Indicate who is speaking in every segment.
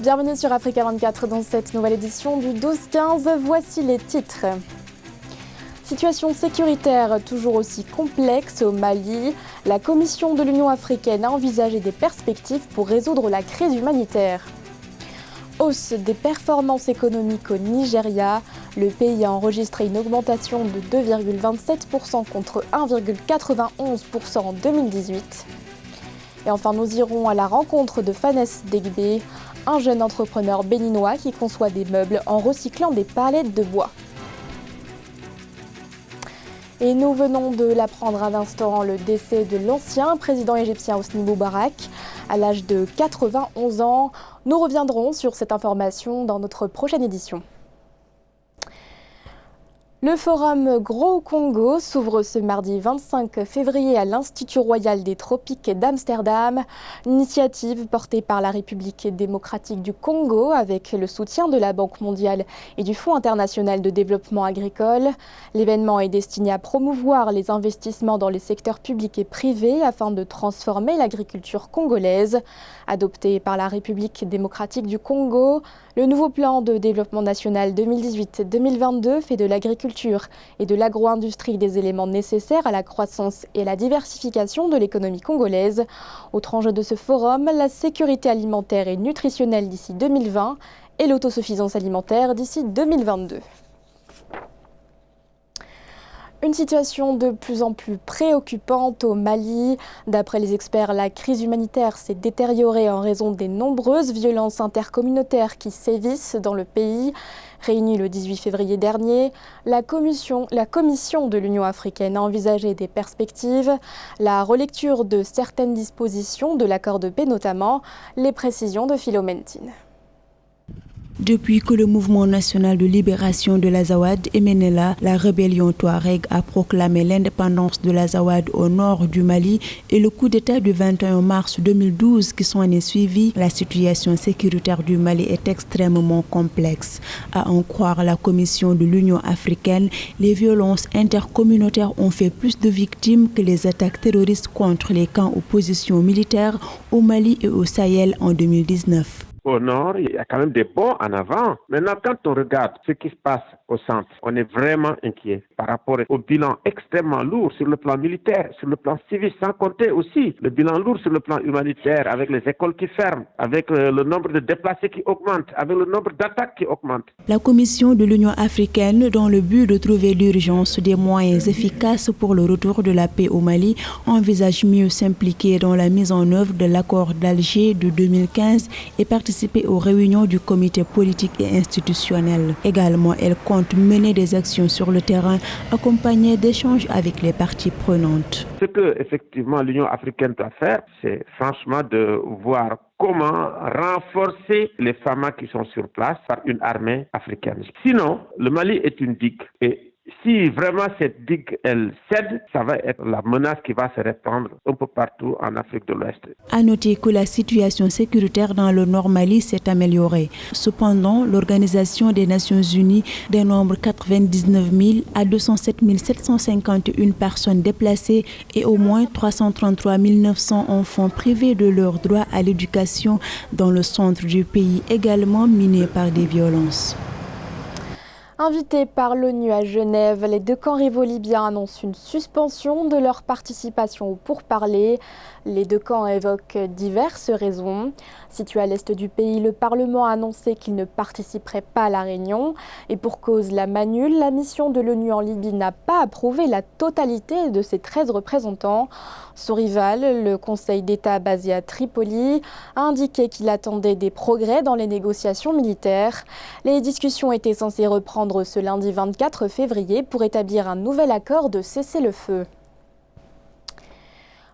Speaker 1: Bienvenue sur Africa 24 dans cette nouvelle édition du 12-15. Voici les titres. Situation sécuritaire toujours aussi complexe au Mali. La Commission de l'Union africaine a envisagé des perspectives pour résoudre la crise humanitaire. Hausse des performances économiques au Nigeria. Le pays a enregistré une augmentation de 2,27% contre 1,91% en 2018. Et enfin, nous irons à la rencontre de Fanes Degbe, un jeune entrepreneur béninois qui conçoit des meubles en recyclant des palettes de bois. Et nous venons de l'apprendre à l'instant, le décès de l'ancien président égyptien Hosni Moubarak à l'âge de 91 ans. Nous reviendrons sur cette information dans notre prochaine édition. Le forum Gros Congo s'ouvre ce mardi 25 février à l'Institut royal des tropiques d'Amsterdam. Initiative portée par la République démocratique du Congo avec le soutien de la Banque mondiale et du Fonds international de développement agricole. L'événement est destiné à promouvoir les investissements dans les secteurs publics et privés afin de transformer l'agriculture congolaise. Adopté par la République démocratique du Congo, le nouveau plan de développement national 2018-2022 fait de l'agriculture et de l'agro-industrie des éléments nécessaires à la croissance et à la diversification de l'économie congolaise. Autre enjeu de ce forum, la sécurité alimentaire et nutritionnelle d'ici 2020 et l'autosuffisance alimentaire d'ici 2022. Une situation de plus en plus préoccupante au Mali. D'après les experts, la crise humanitaire s'est détériorée en raison des nombreuses violences intercommunautaires qui sévissent dans le pays. Réunie le 18 février dernier, la Commission de l'Union africaine a envisagé des perspectives, la relecture de certaines dispositions de l'accord de paix notamment, les précisions de Philomène Tine.
Speaker 2: Depuis que le mouvement national de libération de l'Azawad est mené là, la rébellion Touareg a proclamé l'indépendance de l'Azawad au nord du Mali et le coup d'État du 21 mars 2012 qui s'en est suivi, la situation sécuritaire du Mali est extrêmement complexe. À en croire la Commission de l'Union africaine, les violences intercommunautaires ont fait plus de victimes que les attaques terroristes contre les camps ou positions militaires au Mali et au Sahel en 2019.
Speaker 3: Au nord, il y a quand même des bons en avant. Maintenant, quand on regarde ce qui se passe au centre, on est vraiment inquiet par rapport au bilan extrêmement lourd sur le plan militaire, sur le plan civil, sans compter aussi le bilan lourd sur le plan humanitaire, avec les écoles qui ferment, avec le nombre de déplacés qui augmente, avec le nombre d'attaques qui augmente.
Speaker 2: La Commission de l'Union africaine, dans le but de trouver l'urgence des moyens efficaces pour le retour de la paix au Mali, envisage mieux s'impliquer dans la mise en œuvre de l'accord d'Alger de 2015 et participer aux réunions du comité politique et institutionnel. Également, elle compte mener des actions sur le terrain accompagnées d'échanges avec les parties prenantes.
Speaker 3: Ce que effectivement l'Union africaine doit faire, c'est franchement de voir comment renforcer les FAMA qui sont sur place par une armée africaine. Sinon, le Mali est une digue et si vraiment cette digue, elle cède, ça va être la menace qui va se répandre un peu partout en Afrique de l'Ouest.
Speaker 2: À noter que la situation sécuritaire dans le Nord Mali s'est améliorée. Cependant, l'Organisation des Nations Unies dénombre 99 000 à 207 751 personnes déplacées et au moins 333 900 enfants privés de leur droit à l'éducation dans le centre du pays, également miné par des violences.
Speaker 1: Invités par l'ONU à Genève, les deux camps rivaux libyens annoncent une suspension de leur participation aux pourparlers. Les deux camps évoquent diverses raisons. Situé à l'est du pays, le Parlement a annoncé qu'il ne participerait pas à la réunion. Et pour cause, la MANUL, la mission de l'ONU en Libye, n'a pas approuvé la totalité de ses 13 représentants. Son rival, le Conseil d'État basé à Tripoli, a indiqué qu'il attendait des progrès dans les négociations militaires. Les discussions étaient censées reprendre ce lundi 24 février pour établir un nouvel accord de cessez-le-feu.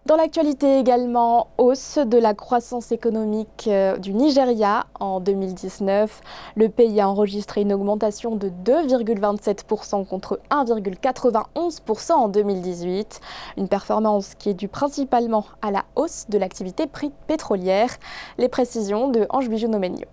Speaker 1: Dans l'actualité également, hausse de la croissance économique du Nigeria en 2019. Le pays a enregistré une augmentation de 2,27% contre 1,91% en 2018. Une performance qui est due principalement à la hausse de l'activité pétrolière. Les précisions de Ange Bijou-Nomenio.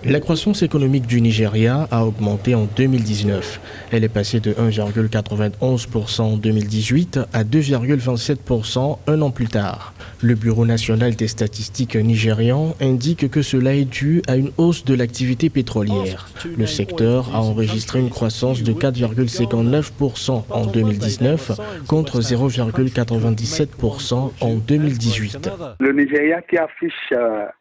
Speaker 4: La croissance économique du Nigeria a augmenté en 2019. Elle est passée de 1,91% en 2018 à 2,27% un an plus tard. Le Bureau national des statistiques nigérian indique que cela est dû à une hausse de l'activité pétrolière. Le secteur a enregistré une croissance de 4,59% en 2019 contre 0,97% en 2018.
Speaker 5: Le Nigeria qui affiche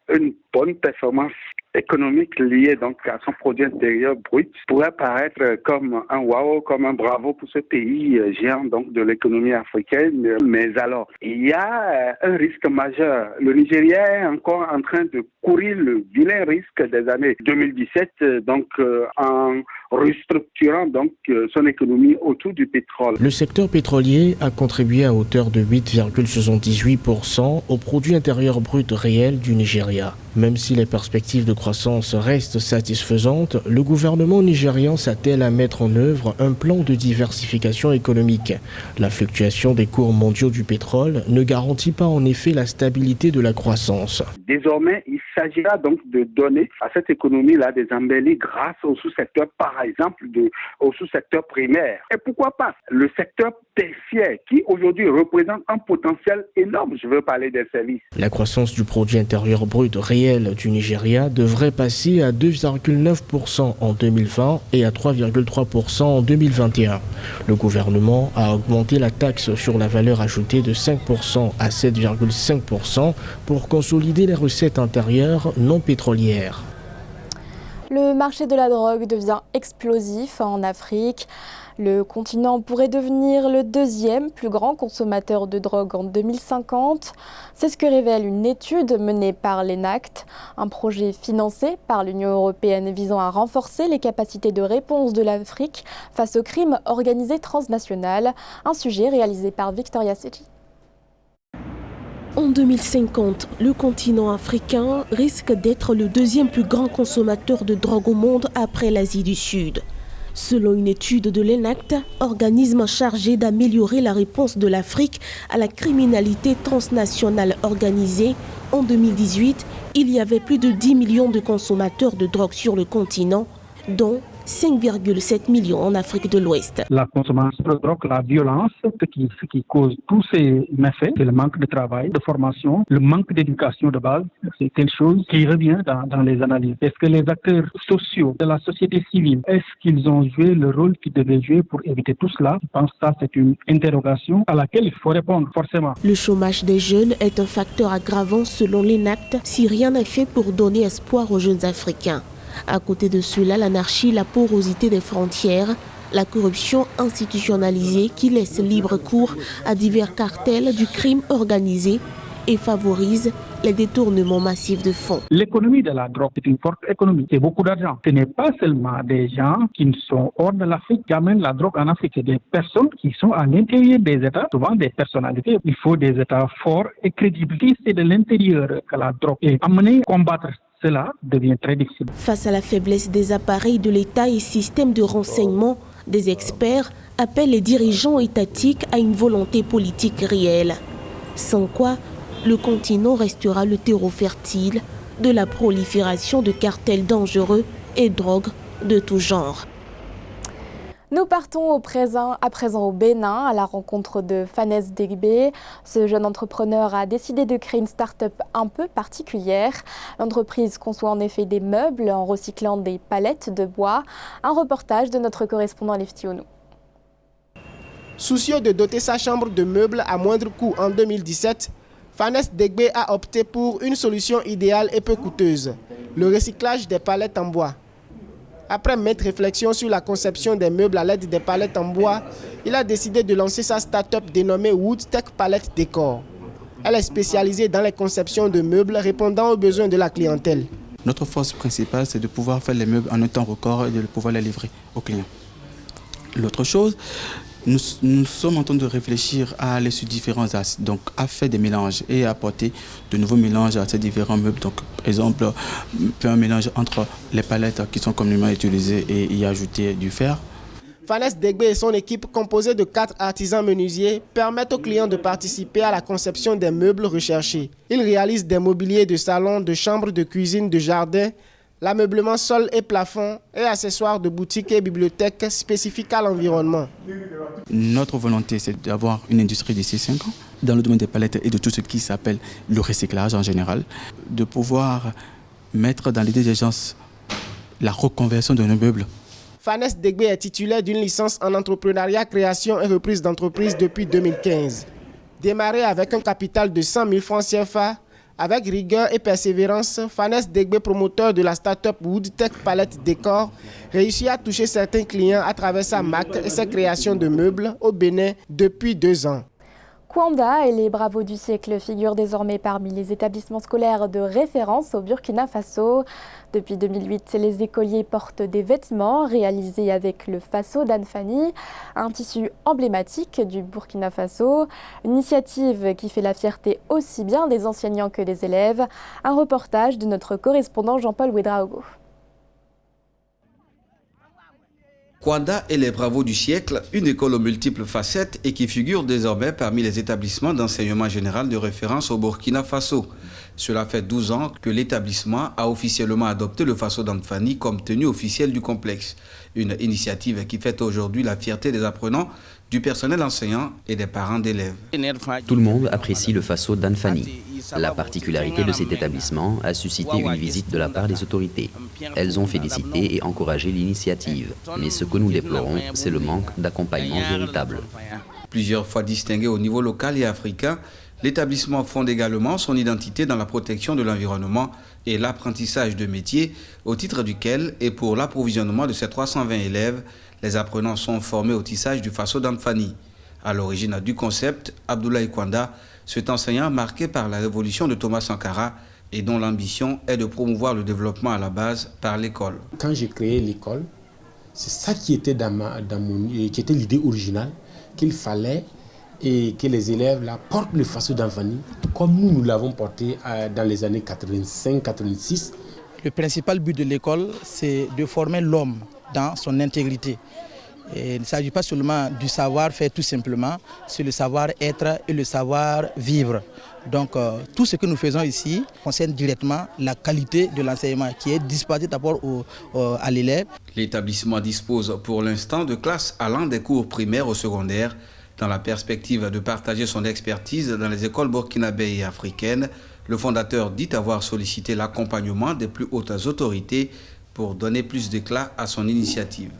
Speaker 5: une bonne performance économique liée donc à son produit intérieur brut pourrait paraître comme un wow, comme un bravo pour ce pays géant donc de l'économie africaine. Mais alors, il y a un risque majeur. Le Nigeria est encore en train de courir le vilain risque des années 2017, donc en restructurant donc son économie autour du pétrole.
Speaker 4: Le secteur pétrolier a contribué à hauteur de 8,78% au produit intérieur brut réel du Nigeria. Même si les perspectives de croissance restent satisfaisantes, le gouvernement nigérian s'attelle à mettre en œuvre un plan de diversification économique. La fluctuation des cours mondiaux du pétrole ne garantit pas en effet la stabilité de la croissance.
Speaker 5: Désormais, il s'agira donc de donner à cette économie-là des embellis grâce au sous-secteur, par exemple, au sous-secteur primaire. Et pourquoi pas le secteur tertiaire qui aujourd'hui représente un potentiel énorme. Je veux parler des services.
Speaker 4: La croissance du produit intérieur brut réel du Nigeria devrait passer à 2,9% en 2020 et à 3,3% en 2021. Le gouvernement a augmenté la taxe sur la valeur ajoutée de 5% à 7,5% pour consolider les recettes intérieures non pétrolières.
Speaker 1: Le marché de la drogue devient explosif en Afrique. Le continent pourrait devenir le deuxième plus grand consommateur de drogue en 2050. C'est ce que révèle une étude menée par l'ENACT, un projet financé par l'Union européenne visant à renforcer les capacités de réponse de l'Afrique face au crime organisé transnational. Un sujet réalisé par Victoria Seji.
Speaker 6: En 2050, le continent africain risque d'être le deuxième plus grand consommateur de drogue au monde après l'Asie du Sud. Selon une étude de l'ENACT, organisme chargé d'améliorer la réponse de l'Afrique à la criminalité transnationale organisée, en 2018, il y avait plus de 10 millions de consommateurs de drogue sur le continent, dont 5,7 millions en Afrique de l'Ouest.
Speaker 7: La consommation de drogue, la violence, ce qui cause tous ces méfaits, c'est le manque de travail, de formation, le manque d'éducation de base. C'est quelque chose qui revient dans les analyses. Est-ce que les acteurs sociaux de la société civile, est-ce qu'ils ont joué le rôle qu'ils devaient jouer pour éviter tout cela? Je pense que ça, c'est une interrogation à laquelle il faut répondre forcément.
Speaker 6: Le chômage des jeunes est un facteur aggravant selon l'ENACT si rien n'est fait pour donner espoir aux jeunes Africains. À côté de cela, l'anarchie, la porosité des frontières, la corruption institutionnalisée qui laisse libre cours à divers cartels du crime organisé et favorise les détournements massifs de fonds.
Speaker 7: L'économie de la drogue, c'est une forte économie, c'est beaucoup d'argent. Ce n'est pas seulement des gens qui sont hors de l'Afrique qui amènent la drogue en Afrique, c'est des personnes qui sont à l'intérieur des États, souvent des personnalités. Il faut des États forts et crédibles. Si c'est de l'intérieur que la drogue est amenée à combattre, cela devient très difficile.
Speaker 6: Face à la faiblesse des appareils de l'État et systèmes de renseignement, des experts appellent les dirigeants étatiques à une volonté politique réelle. Sans quoi, le continent restera le terreau fertile de la prolifération de cartels dangereux et drogues de tout genre.
Speaker 1: Nous partons à présent au Bénin à la rencontre de Fanès Degbe. Ce jeune entrepreneur a décidé de créer une start-up un peu particulière. L'entreprise conçoit en effet des meubles en recyclant des palettes de bois. Un reportage de notre correspondant Leftionou.
Speaker 8: Soucieux de doter sa chambre de meubles à moindre coût en 2017, Fanès Degbe a opté pour une solution idéale et peu coûteuse, le recyclage des palettes en bois. Après maintes réflexions sur la conception des meubles à l'aide des palettes en bois, il a décidé de lancer sa start-up dénommée Woodtech Palette Décor. Elle est spécialisée dans les conceptions de meubles répondant aux besoins de la clientèle.
Speaker 9: Notre force principale, c'est de pouvoir faire les meubles en un temps record et de pouvoir les livrer aux clients. L'autre chose, nous sommes en train de réfléchir à aller sur différents axes, donc à faire des mélanges et à apporter de nouveaux mélanges à ces différents meubles. Donc, par exemple, faire un mélange entre les palettes qui sont communément utilisées et y ajouter du fer.
Speaker 8: Fanès Degbe et son équipe, composée de 4 artisans menuisiers, permettent aux clients de participer à la conception des meubles recherchés. Ils réalisent des mobiliers de salon, de chambre, de cuisine, de jardin, L'ameublement sol et plafond et accessoires de boutiques et bibliothèques spécifiques à l'environnement.
Speaker 9: Notre volonté, c'est d'avoir une industrie d'ici 5 ans, dans le domaine des palettes et de tout ce qui s'appelle le recyclage en général, de pouvoir mettre dans l'idée des gens la reconversion de nos meubles.
Speaker 8: Fanès Degbe est titulaire d'une licence en entrepreneuriat, création et reprise d'entreprise depuis 2015. Démarré avec un capital de 100 000 francs CFA, avec rigueur et persévérance, Fanès Degbe, promoteur de la start-up Woodtech Palette Décor, réussit à toucher certains clients à travers sa marque et sa création de meubles au Bénin depuis 2 ans.
Speaker 1: Kwanda et les Bravos du siècle figurent désormais parmi les établissements scolaires de référence au Burkina Faso. Depuis 2008, les écoliers portent des vêtements réalisés avec le Faso d'Anfani, un tissu emblématique du Burkina Faso. Une initiative qui fait la fierté aussi bien des enseignants que des élèves. Un reportage de notre correspondant Jean-Paul Ouedraogo.
Speaker 10: Kwanda et les Bravos du siècle, une école aux multiples facettes et qui figure désormais parmi les établissements d'enseignement général de référence au Burkina Faso. Cela fait 12 ans que l'établissement a officiellement adopté le Faso d'Anfani comme tenue officielle du complexe. Une initiative qui fait aujourd'hui la fierté des apprenants, du personnel enseignant et des parents d'élèves.
Speaker 11: Tout le monde apprécie le Faso d'Anfani. La particularité de cet établissement a suscité une visite de la part des autorités. Elles ont félicité et encouragé l'initiative. Mais ce que nous déplorons, c'est le manque d'accompagnement véritable.
Speaker 10: Plusieurs fois distingué au niveau local et africain, l'établissement fonde également son identité dans la protection de l'environnement et l'apprentissage de métiers, au titre duquel, et pour l'approvisionnement de ses 320 élèves, les apprenants sont formés au tissage du Faso d'Anfani. À l'origine du concept, Abdoulaye Kwanda, cet enseignant marqué par la révolution de Thomas Sankara et dont l'ambition est de promouvoir le développement à la base par l'école.
Speaker 12: Quand j'ai créé l'école, c'est ça qui était qui était l'idée originale, qu'il fallait et que les élèves là, portent le Faso d'Anfani comme nous l'avons porté dans les années 85-86.
Speaker 13: Le principal but de l'école, c'est de former l'homme dans son intégrité. Et il ne s'agit pas seulement du savoir-faire tout simplement, c'est le savoir-être et le savoir-vivre. Donc tout ce que nous faisons ici concerne directement la qualité de l'enseignement qui est dispatché d'abord à l'élève.
Speaker 10: L'établissement dispose pour l'instant de classes allant des cours primaires au secondaire, dans la perspective de partager son expertise dans les écoles burkinabées et africaines. Le fondateur dit avoir sollicité l'accompagnement des plus hautes autorités pour donner plus d'éclat à son initiative.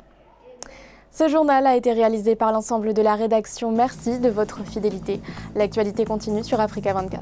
Speaker 1: Ce journal a été réalisé par l'ensemble de la rédaction. Merci de votre fidélité. L'actualité continue sur Africa 24.